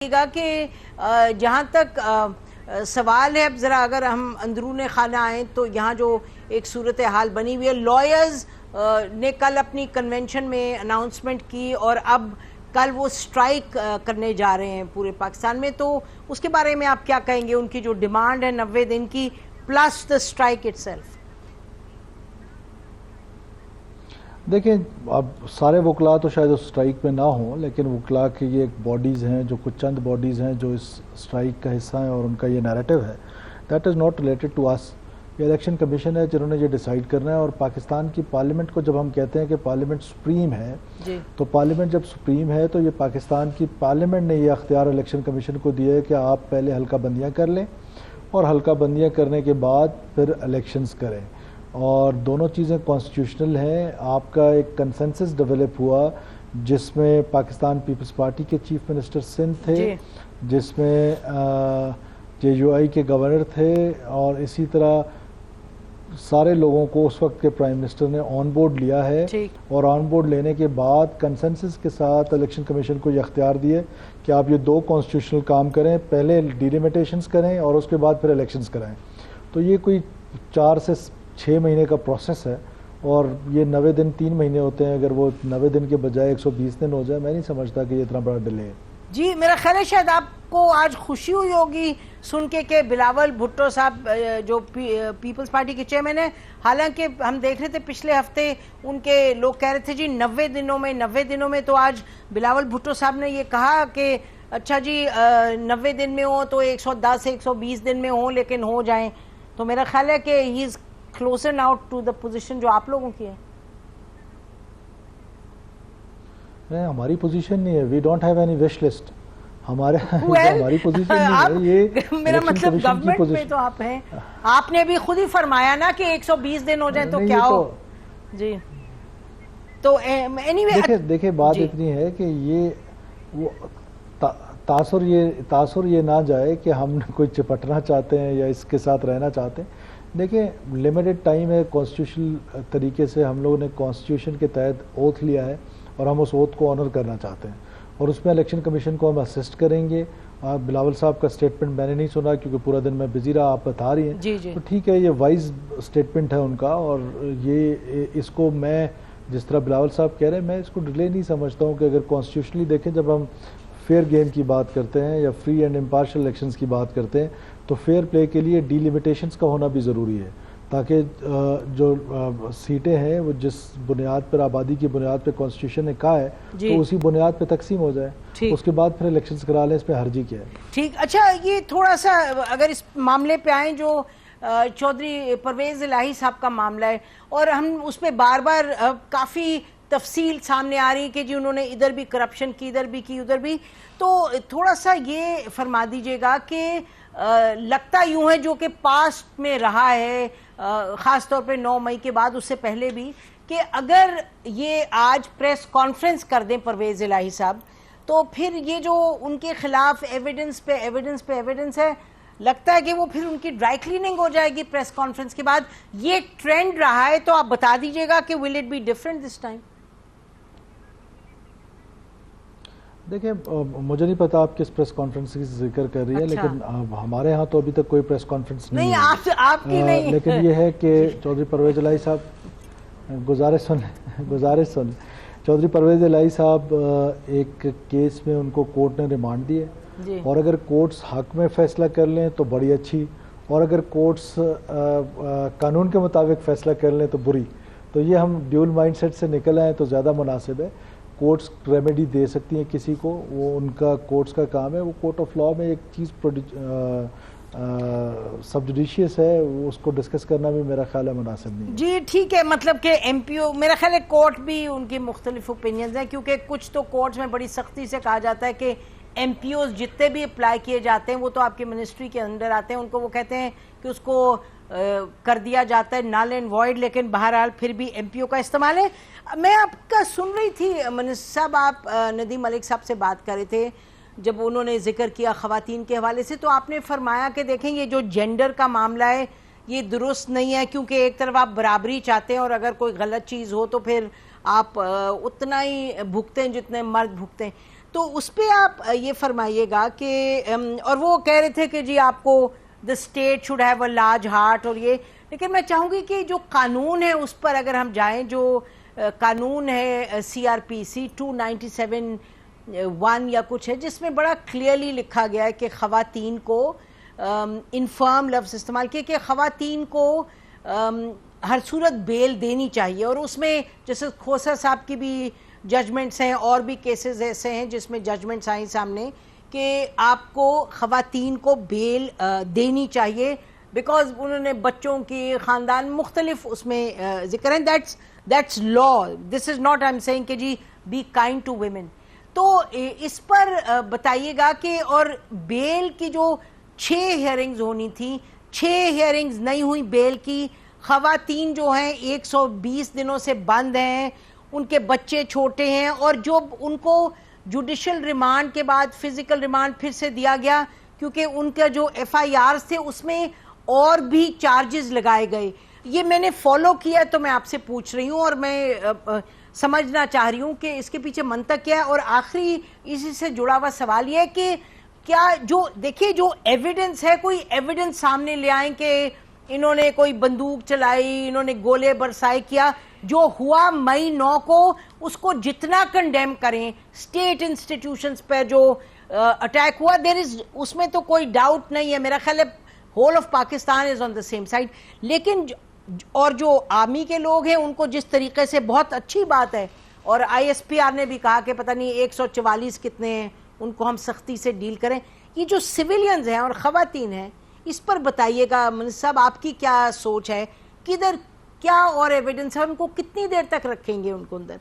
گا کہ جہاں تک سوال ہے، اب ذرا اگر ہم اندرون خانہ آئیں تو یہاں جو ایک صورتحال بنی ہوئی ہے، لائرز نے کل اپنی کنونشن میں اناؤنسمنٹ کی اور اب کل وہ سٹرائک کرنے جا رہے ہیں پورے پاکستان میں، تو اس کے بارے میں آپ کیا کہیں گے؟ ان کی جو ڈیمانڈ ہے 90 دن کی plus the strike it self. دیکھیں، اب سارے وکلاء تو شاید اس سٹرائک میں نہ ہوں، لیکن وکلاء کی یہ ایک باڈیز ہیں، جو کچھ چند باڈیز ہیں جو اس سٹرائک کا حصہ ہیں، اور ان کا یہ نیریٹو ہے، that is not related to اس۔ یہ الیکشن کمیشن ہے جنہوں نے یہ ڈیسائیڈ کرنا ہے، اور پاکستان کی پارلیمنٹ کو جب ہم کہتے ہیں کہ پارلیمنٹ سپریم ہے، تو پارلیمنٹ جب سپریم ہے تو یہ پاکستان کی پارلیمنٹ نے یہ اختیار الیکشن کمیشن کو دیا ہے کہ آپ پہلے حلقہ بندیاں کر لیں، اور حلقہ بندیاں کرنے کے بعد پھر الیکشنز کریں، اور دونوں چیزیں کانسٹیٹیوشنل ہیں۔ آپ کا ایک کنسنسس ڈیولپ ہوا جس میں پاکستان پیپلز پارٹی کے چیف منسٹر سندھ تھے، جس میں JUI کے گورنر تھے، اور اسی طرح سارے لوگوں کو اس وقت کے پرائم منسٹر نے آن بورڈ لیا ہے، اور آن بورڈ لینے کے بعد کنسنسس کے ساتھ الیکشن کمیشن کو یہ اختیار دیے کہ آپ یہ دو کانسٹیٹیوشنل کام کریں، پہلے ڈیلیمیٹیشنز کریں اور اس کے بعد پھر الیکشنز کرائیں۔ تو یہ کوئی 4 سے 6 مہینے کا پروسیس ہے، اور یہ 90 دن 3 مہینے ہوتے ہیں، اگر وہ 90 دن کے بجائے 120 دن ہو جائے، میں نہیں سمجھتا کہ یہ اتنا بڑا ڈیلے ہے۔ جی، میرا خیال ہے شاید آپ کو آج خوشی ہوئی ہوگی سن کے کہ بلاول بھٹو صاحب جو پیپلز پارٹی کے چیئرمین ہیں، حالانکہ ہم دیکھ رہے تھے پچھلے ہفتے ان کے لوگ کہہ رہے تھے جی 90 دنوں میں، تو آج بلاول بھٹو صاحب نے یہ کہا کہ اچھا جی 90 دن میں ہو تو 110 سے 120 دن میں ہوں، لیکن ہو جائیں۔ تو میرا خیال ہے کہ ہی از closer now to the position جو آپ لوگوں کی ہے۔ نہیں، ہماری پوزیشن نہیں ہے، we don't have any wish list۔ ہماری پوزیشن نہیں ہے، یہ میرا مطلب گورنمنٹ میں تو آپ ہیں، آپ نے بھی خود ہی فرمایا نا کہ 120 دن ہو جائیں تو کیا ہو۔ جی، تو دیکھیں بات اتنی ہے کہ یہ تاثر یہ نہ جائے کہ ہم کوئی چپٹنا چاہتے ہیں یا اس کے ساتھ رہنا چاہتے ہیں۔ دیکھیں، لمیٹڈ ٹائم ہے، کانسٹیٹیوشنل طریقے سے ہم لوگوں نے کانسٹیٹیوشن کے تحت اوتھ لیا ہے، اور ہم اس اوتھ کو آنر کرنا چاہتے ہیں، اور اس میں الیکشن کمیشن کو ہم اسسٹ کریں گے۔ بلاول صاحب کا سٹیٹمنٹ میں نے نہیں سنا کیونکہ پورا دن میں بزی رہا، آپ بتا رہی ہیں، تو ٹھیک ہے، یہ وائز سٹیٹمنٹ ہے ان کا، اور یہ اس کو میں جس طرح بلاول صاحب کہہ رہے ہیں، میں اس کو ڈیلے نہیں سمجھتا ہوں، کہ اگر کانسٹیٹیوشنلی دیکھیں، جب ہم فیئر گیم کی بات کرتے ہیں یا فری اینڈ امپارشل الیکشنز کی بات کرتے ہیں، تو فیئر پلے کے لیے ڈی لیمیٹیشنز کا ہونا بھی ضروری ہے، تاکہ جو سیٹیں ہیں وہ جس بنیاد پر آبادی کی بنیاد پہ کانسٹیٹیوشن نے کہا ہے تو اسی بنیاد پہ تقسیم ہو جائے، اس کے بعد پھر الیکشنز کرا لیں، اس پہ حرجی کیا ہے۔ ٹھیک، اچھا، یہ تھوڑا سا اگر اس معاملے پہ آئیں جو چودھری پرویز الہی صاحب کا معاملہ ہے، اور ہم اس پہ بار بار کافی تفصیل سامنے آ رہی کہ جی انہوں نے ادھر بھی کرپشن کی، ادھر بھی کی، ادھر بھی، تو تھوڑا سا یہ فرما دیجئے گا کہ لگتا یوں ہے جو کہ پاسٹ میں رہا ہے، خاص طور پہ 9 مئی کے بعد، اس سے پہلے بھی، کہ اگر یہ آج پریس کانفرنس کر دیں پرویز الہی صاحب، تو پھر یہ جو ان کے خلاف ایویڈنس پہ ایویڈنس ہے، لگتا ہے کہ وہ پھر ان کی ڈرائی کلیننگ ہو جائے گی پریس کانفرنس کے بعد۔ یہ ٹرینڈ رہا ہے، تو آپ بتا دیجئے گا کہ will it be different this time? دیکھیں، مجھے نہیں پتا آپ کس پریس کانفرنس کی ذکر کر رہی ہے، لیکن ہمارے ہاں تو ابھی تک کوئی پریس کانفرنس نہیں ہے، آپ کی نہیں، لیکن یہ ہے کہ چودھری پرویز الہی صاحب، گزارش سن، چودھری پرویز الہی صاحب ایک کیس میں ان کو کورٹ نے ریمانڈ دی ہے، اور اگر کورٹس حق میں فیصلہ کر لیں تو بڑی اچھی، اور اگر کورٹس قانون کے مطابق فیصلہ کر لیں تو بری، تو یہ ہم ڈیول مائنڈ سیٹ سے نکل آئیں تو زیادہ مناسب ہے۔ کورٹس ریمیڈی دے سکتی ہیں کسی کو، وہ ان کا کورٹس کا کام ہے، وہ کورٹ آف لاء میں ایک چیز سب جوڈیشیس ہے، اس کو ڈسکس کرنا بھی میرا خیال ہے مناسب نہیں ہے۔ جی ٹھیک ہے، مطلب کہ ایم پی او، میرا خیال ہے کورٹ بھی ان کی مختلف اوپینینز ہیں، کیونکہ کچھ تو کورٹس میں بڑی سختی سے کہا جاتا ہے کہ ایم پی اوز جتنے بھی اپلائی کیے جاتے ہیں وہ تو آپ کی منسٹری کے انڈر آتے ہیں، ان کو وہ کہتے ہیں کہ اس کو کر دیا جاتا ہے نل اینڈ وائڈ، لیکن بہرحال پھر بھی ایم پی او کا استعمال ہے۔ میں آپ کا سن رہی تھی منسٹر صاحب، آپ ندیم ملک صاحب سے بات کر رہے تھے جب انہوں نے ذکر کیا خواتین کے حوالے سے، تو آپ نے فرمایا کہ دیکھیں یہ جو جینڈر کا معاملہ ہے یہ درست نہیں ہے، کیونکہ ایک طرف آپ برابری چاہتے ہیں، اور اگر کوئی غلط چیز ہو تو پھر آپ اتنا ہی بھگتے ہیں جتنے مرد بھگتے ہیں۔ تو اس پہ آپ یہ فرمائیے گا کہ اور وہ کہہ رہے تھے کہ جی آپ کو the state should have a large heart اور یہ, لیکن میں چاہوں گی کہ جو قانون ہے اس پر اگر ہم جائیں, جو قانون ہے CRPC 297(1) یا کچھ ہے, جس میں بڑا کلیئرلی لکھا گیا ہے کہ خواتین کو انفرم لفظ استعمال کیا کہ خواتین کو ہر صورت بیل دینی چاہیے, اور اس میں جیسے کھوسا صاحب کی بھی ججمنٹس ہیں اور بھی کیسز ایسے ہیں جس میں ججمنٹس آئیں سامنے کہ آپ کو خواتین کو بیل دینی چاہیے, بیکاز انہوں نے بچوں کی خاندان مختلف اس میں ذکر ہیں. That's law, this is not I am saying کہ جی بی کائنڈ ٹو ویمن. تو اس پر بتائیے گا کہ اور بیل کی جو 6 ہیئرنگز ہونی تھی, 6 ہیئرنگز نہیں ہوئی بیل کی. خواتین جو ہیں 120 دنوں سے بند ہیں, ان کے بچے چھوٹے ہیں, اور جو ان کو جوڈیشل ریمانڈ کے بعد فزیکل ریمانڈ پھر سے دیا گیا کیونکہ ان کا جو FIRs تھے اس میں اور بھی چارجز لگائے گئے. یہ میں نے فالو کیا تو میں آپ سے پوچھ رہی ہوں اور میں سمجھنا چاہ رہی ہوں کہ اس کے پیچھے منطق کیا ہے. اور آخری اسی سے جڑا ہوا سوال یہ ہے کہ کیا جو دیکھیے جو ایویڈنس ہے, کوئی ایویڈنس سامنے لے آئیں کہ انہوں نے کوئی بندوق چلائی, انہوں نے گولے برسائی کیا, جو ہوا مئی 9 کو اس کو جتنا کنڈیم کریں, اسٹیٹ انسٹیٹیوشنز پر جو اٹیک ہوا اس میں تو کوئی ڈاؤٹ نہیں ہے, میرا خیال ہے whole of Pakistan is on the same side. لیکن اور جو آرمی کے لوگ ہیں ان کو جس طریقے سے, بہت اچھی بات ہے, اور ISPR نے بھی کہا کہ پتہ نہیں 144 کتنے ہیں, ان کو ہم سختی سے ڈیل کریں. یہ جو سویلینز ہیں اور خواتین ہیں, اس پر بتائیے گا منسٹر صاحب آپ کی کیا سوچ ہے, کدھر کیا اور ایویڈنس ہے, ان کو کتنی دیر تک رکھیں گے ان کو اندر؟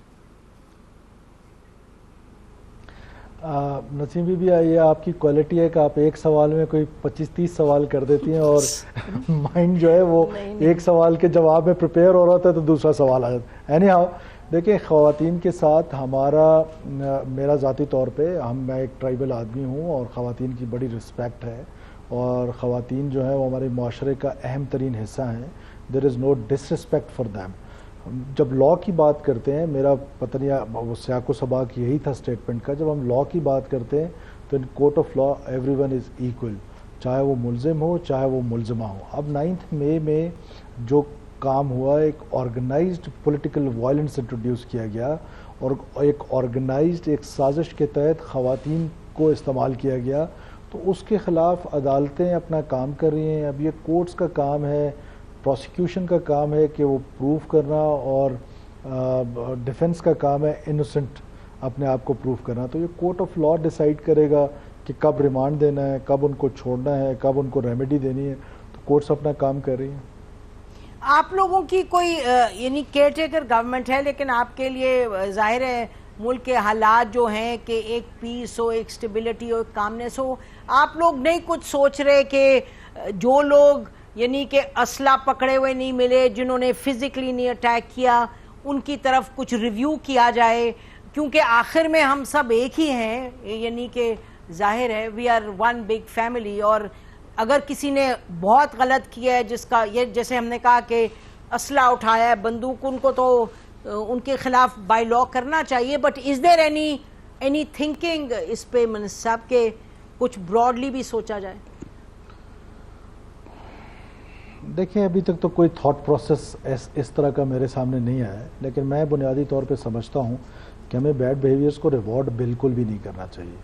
نسیم بی بی, یہ آپ کی کوالٹی ہے کہ آپ ایک سوال میں کوئی 25-30 سوال کر دیتی ہیں اور مائنڈ جو ہے وہ ایک سوال کے جواب میں پریپیئر ہو رہا تھا تو دوسرا سوال آ جاتا ہے. اینی ہاؤ, دیکھیں خواتین کے ساتھ میرا ذاتی طور پہ میں ایک ٹرائبل آدمی ہوں اور خواتین کی بڑی رسپیکٹ ہے, اور خواتین جو ہیں وہ ہمارے معاشرے کا اہم ترین حصہ ہیں. دیر از نو ڈس ریسپیکٹ فار دیم. جب لا کی بات کرتے ہیں, میرا پتہ نہیں سیاق و سباق یہی تھا اسٹیٹمنٹ کا, جب ہم لا کی بات کرتے ہیں تو in court of law every one is equal, چاہے وہ ملزم ہو چاہے وہ ملزمہ ہو. اب 9 مئی میں جو کام ہوا, ایک آرگنائزڈ پولیٹیکل وائلنس انٹروڈیوس کیا گیا, اور ایک آرگنائزڈ ایک سازش کے تحت خواتین کو استعمال کیا گیا, تو اس کے خلاف عدالتیں اپنا کام کر رہی ہیں. اب یہ کورٹس کا کام ہے, پروسیکیوشن کا کام ہے کہ وہ پروف کرنا, اور ڈیفنس کا کام ہے انوسنٹ اپنے آپ کو پروف کرنا. تو یہ کورٹ آف لا ڈیسائیڈ کرے گا کہ کب ریمانڈ دینا ہے, کب ان کو چھوڑنا ہے, کب ان کو ریمیڈی دینی ہے. تو کورٹس اپنا کام کر رہی ہیں. آپ لوگوں کی کوئی یعنی کیئر ٹیکر گورنمنٹ ہے, لیکن آپ کے لیے ظاہر ہے ملک کے حالات جو ہیں کہ ایک پیس ہو, ایک سٹیبلٹی ہو, ایک کامنس ہو, آپ لوگ نہیں کچھ سوچ رہے کہ جو لوگ یعنی کہ اسلحہ پکڑے ہوئے نہیں ملے, جنہوں نے فزیکلی نہیں اٹیک کیا, ان کی طرف کچھ ریویو کیا جائے, کیونکہ آخر میں ہم سب ایک ہی ہیں, یعنی کہ ظاہر ہے we are one big family. اور اگر کسی نے بہت غلط کیا ہے, جس کا یہ جیسے ہم نے کہا کہ اسلحہ اٹھایا ہے, بندوق, ان کو تو ان کے خلاف بائی لا کرنا چاہیے. But is there any thinking اس پہ منسٹر صاحب کہ کچھ براڈلی بھی سوچا جائے؟ دیکھیں ابھی تک تو کوئی تھاٹ پروسیس اس طرح کا میرے سامنے نہیں آیا ہے, لیکن میں بنیادی طور پہ سمجھتا ہوں کہ ہمیں بیڈ بیہیویئرس کو ریوارڈ بالکل بھی نہیں کرنا چاہیے.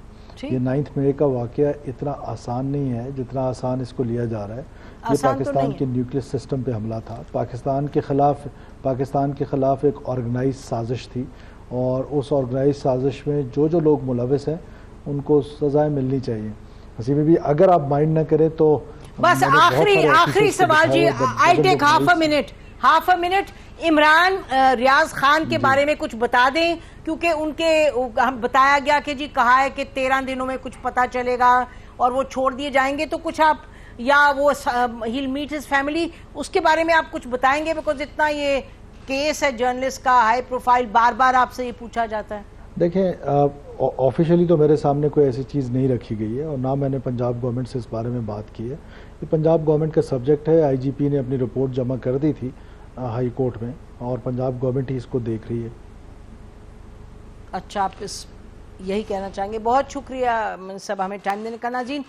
یہ 9 مئی کا واقعہ اتنا آسان نہیں ہے جتنا آسان اس کو لیا جا رہا ہے. یہ پاکستان کے نیوکلیئر سسٹم پہ حملہ تھا, پاکستان کے خلاف ایک آرگنائز سازش تھی, اور اس آرگنائز سازش میں جو لوگ ملوث ہیں ان کو سزائیں ملنی چاہیے. حسین بھی اگر آپ مائنڈ نہ کریں تو بس آخری سوال جی, آئی ٹیک ہاف اے منٹ. عمران ریاض خان کے بارے میں کچھ بتا دیں, کیونکہ ان کے ہم بتایا گیا کہ جی کہا ہے کہ 13 دنوں میں کچھ پتا چلے گا اور وہ چھوڑ دیے جائیں گے. تو کچھ آپ, یا وہ ہیل میٹ ہز فیملی, اس کے بارے میں آپ کچھ بتائیں گے؟ بیکاز اتنا یہ کیس ہے جرنلسٹ کا ہائی پروفائل, بار بار آپ سے یہ پوچھا جاتا ہے. دیکھیں آفیشلی تو میرے سامنے کوئی ایسی چیز نہیں رکھی گئی ہے, اور نہ میں نے پنجاب گورنمنٹ سے اس بارے میں بات کی ہے. یہ پنجاب گورنمنٹ کا سبجیکٹ ہے. IGP نے اپنی رپورٹ جمع کر دی تھی ہائی کورٹ میں, اور پنجاب گورنمنٹ ہی اس کو دیکھ رہی ہے. اچھا, آپ اس یہی کہنا چاہیں گے. بہت شکریہ صاحب ہمیں ٹائم دینے کا. ناظرین